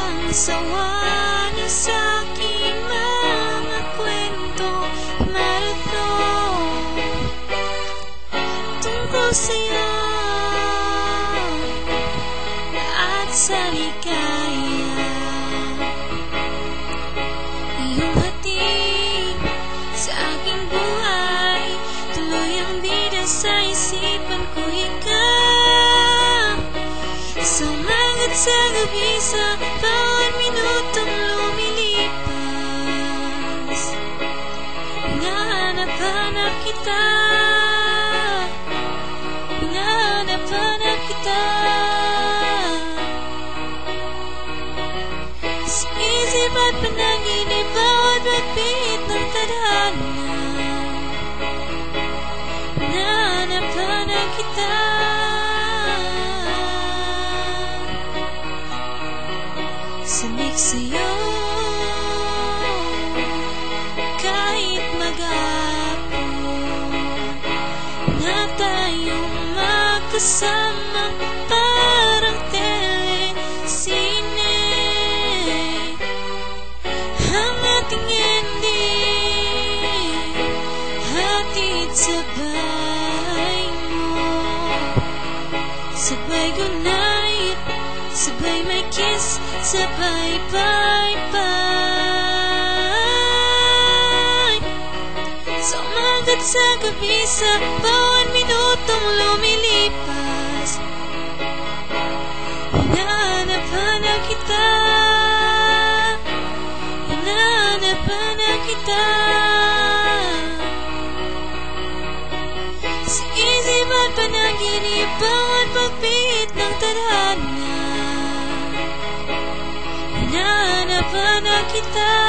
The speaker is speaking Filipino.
Ang sawa niya sa'king mga kwento, marathon tungkol sa'yo at sa ligaya. Iyong hatid sa aking buhay, tuloy ang bida sa isipan ko, ikaw. Sumagat sa gabi, sa bawat minutong lumilipas. Hinahanap-hanap kita, hinahanap-hanap kita. Sa isip at panaginip, bawat batbit ng tadhana. Hinahanap-hanap kita. Samik sa'yo kahit maghapon na tayong magkasama, parang telesine. Ang ating ending, hatid sabay mo, sabay goodnight, sabay may kiss, sabay bye-bye. Sumagat sa gabi, sa bawat minutong lumilipas. Hinahanap-hanap kita, hinahanap-hanap kita. Sa isip at panaginip, bawat pagbit ng tadhana. Hinahanap-hanap kita.